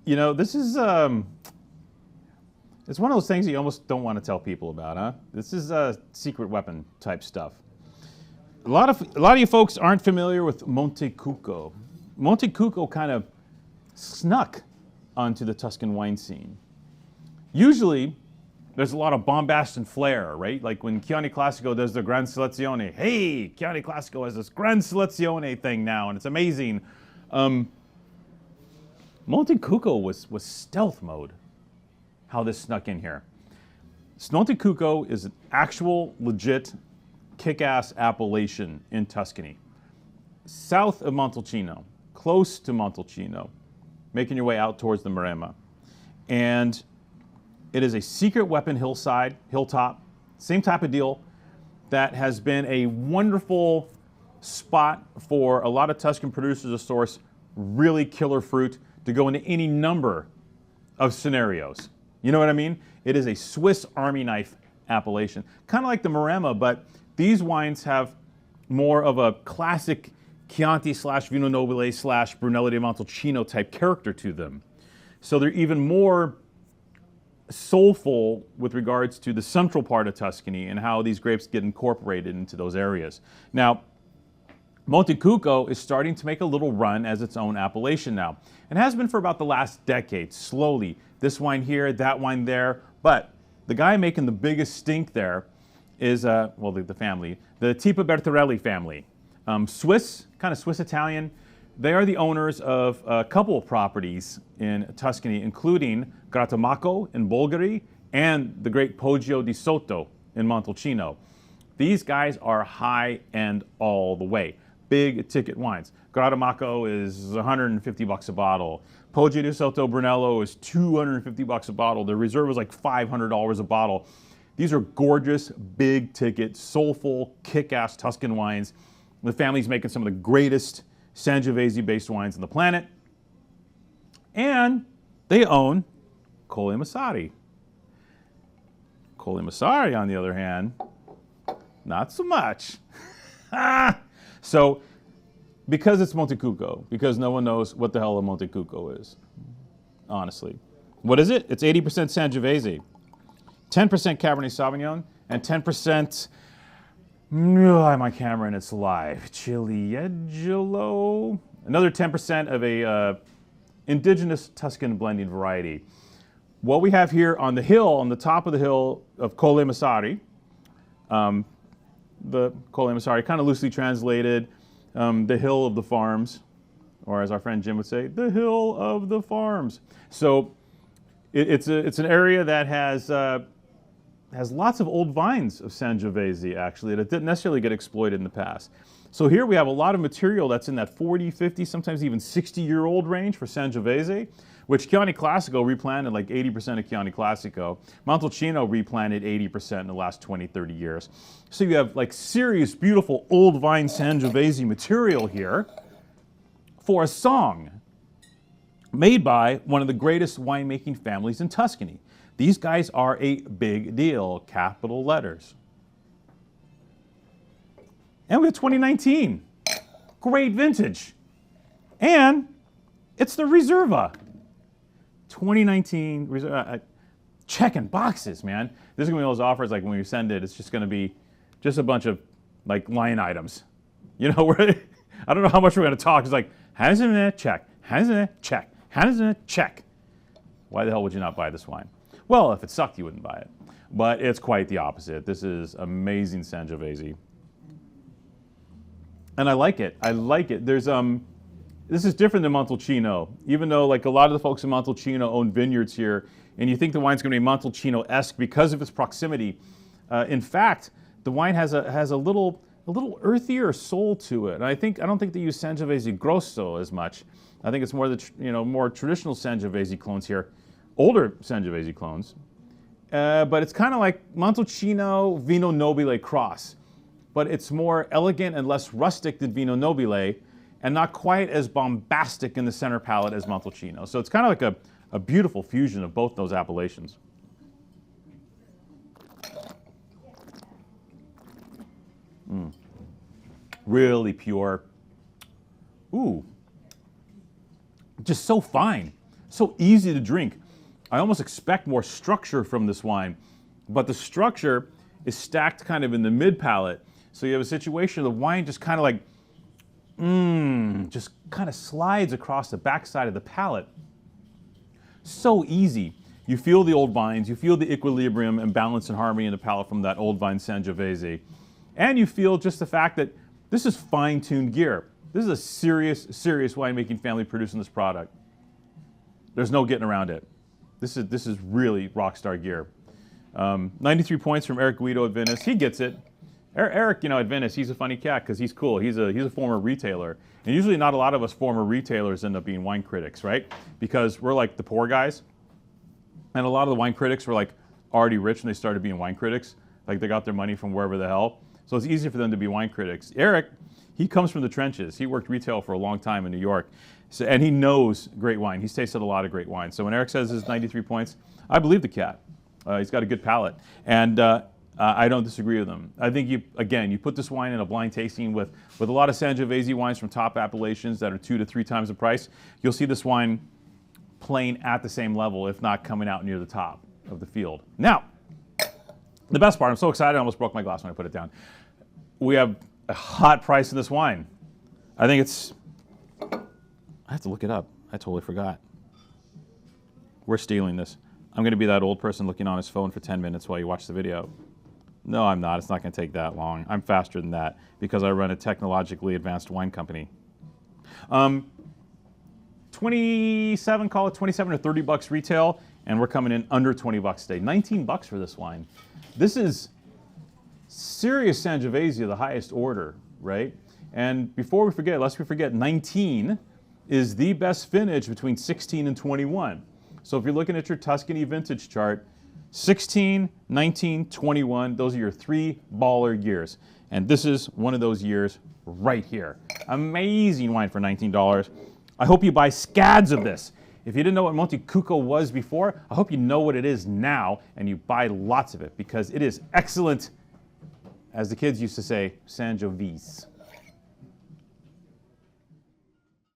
You know, this is it's one of those things you almost don't want to tell people about, huh? This is secret weapon type stuff. A lot of you folks aren't familiar with Montecucco. Montecucco kind of snuck onto the Tuscan wine scene. Usually, there's a lot of bombast and flair, right? Like when Chianti Classico does the Gran Selezione. Hey, Chianti Classico has this Gran Selezione thing now, and it's amazing. Montecucco was stealth mode, how this snuck in here. Montecucco is an actual, legit, kick-ass appellation in Tuscany. South of Montalcino, close to Montalcino, making your way out towards the Maremma. And it is a secret weapon hilltop, same type of deal that has been a wonderful spot for a lot of Tuscan producers to source really killer fruit to go into any number of scenarios. You know what I mean? It is a Swiss Army knife appellation. Kind of like the Maremma, but these wines have more of a classic Chianti slash Vino Nobile slash Brunello di Montalcino type character to them. So they're even more soulful with regards to the central part of Tuscany and how these grapes get incorporated into those areas. Now, Montecucco is starting to make a little run as its own appellation now. It has been for about the last decade, slowly. This wine here, that wine there. But the guy making the biggest stink there is, well, the family, the Tipa Bertarelli family. Swiss, kind of Swiss-Italian. They are the owners of a couple of properties in Tuscany, including Grattamacco in Bolgheri and the great Poggio di Sotto in Montalcino. These guys are high-end all the way. Big ticket wines. Grattamacco is 150 bucks a bottle. Poggio di Sotto Brunello is 250 bucks a bottle. The Riserva is like $500 a bottle. These are gorgeous, big ticket, soulful, kick-ass Tuscan wines. The family's making some of the greatest Sangiovese-based wines on the planet. And they own ColleMassari. ColleMassari, on the other hand, not so much. So, because it's Montecucco, because no one knows what the hell a Montecucco is, honestly. What is it? It's 80% Sangiovese, 10% Cabernet Sauvignon, and 10%, my camera and it's live, Ciliegiolo. Another 10% of a indigenous Tuscan blending variety. What we have here on the hill, on the top of the hill of ColleMassari, the ColleMassari, kind of loosely translated, the hill of the farms, or as our friend Jim would say, the hill of the farms. So it's an area that has lots of old vines of Sangiovese, actually, that didn't necessarily get exploited in the past. So here we have a lot of material that's in that 40, 50, sometimes even 60-year-old range for Sangiovese, which Chianti Classico replanted like 80% of Chianti Classico. Montalcino replanted 80% in the last 20, 30 years. So you have like serious, beautiful, old vine Sangiovese material here for a song made by one of the greatest winemaking families in Tuscany. These guys are a big deal, capital letters. And we have 2019. Great vintage. And it's the Riserva. 2019 Riserva. Checking boxes, man. This is going to be one of those offers like when you send it, it's just going to be just a bunch of like line items. You know, where I don't know how much we're going to talk. It's like, has it check, has it check, has it check. Why the hell would you not buy this wine? Well, if it sucked, you wouldn't buy it. But it's quite the opposite. This is amazing Sangiovese. And I like it. I like it. There's this is different than Montalcino. Even though like a lot of the folks in Montalcino own vineyards here, and you think the wine's going to be Montalcino-esque because of its proximity. In fact, the wine has a little earthier soul to it. And I don't think they use Sangiovese Grosso as much. I think it's more the more traditional Sangiovese clones here, older Sangiovese clones. But it's kind of like Montalcino Vino Nobile cross. But it's more elegant and less rustic than Vino Nobile, and not quite as bombastic in the center palate as Montalcino. So it's kind of like a beautiful fusion of both those appellations. Really pure. Ooh. Just so fine. So easy to drink. I almost expect more structure from this wine, but the structure is stacked kind of in the mid palate. So you have a situation, the wine just kind of like, just kind of slides across the backside of the palate. So easy. You feel the old vines, you feel the equilibrium and balance and harmony in the palate from that old vine Sangiovese. And you feel just the fact that this is fine-tuned gear. This is a serious winemaking family producing this product. There's no getting around it. This is really rock star gear. 93 points from Eric Guido at Venice. He gets it. Eric, you know, at Venice, he's a funny cat because he's cool. He's a former retailer. And usually not a lot of us former retailers end up being wine critics, right? Because we're like the poor guys. And a lot of the wine critics were like already rich when they started being wine critics. Like they got their money from wherever the hell. So it's easy for them to be wine critics. Eric, he comes from the trenches. He worked retail for a long time in New York. So, and he knows great wine. He's tasted a lot of great wine. So when Eric says his 93 points, I believe the cat. He's got a good palate. And I don't disagree with him. I think you put this wine in a blind tasting with a lot of Sangiovese wines from top appellations that are 2 to 3 times the price. You'll see this wine playing at the same level, if not coming out near the top of the field. Now, the best part, I'm so excited I almost broke my glass when I put it down. We have a hot price in this wine. I think it's, I have to look it up. I totally forgot. We're stealing this. I'm going to be that old person looking on his phone for 10 minutes while you watch the video. No, I'm not. It's not going to take that long. I'm faster than that because I run a technologically advanced wine company. 27, call it 27 or 30 bucks retail, and we're coming in under 20 bucks today. 19 bucks for this wine. This is serious Sangiovese of the highest order, right? And before we forget, lest we forget, 19 is the best vintage between 16 and 21. So if you're looking at your Tuscany vintage chart, 16, 19, 21, those are your 3 baller years. And this is one of those years right here. Amazing wine for $19. I hope you buy scads of this. If you didn't know what Montecucco was before, I hope you know what it is now and you buy lots of it because it is excellent, as the kids used to say, Sangiovese.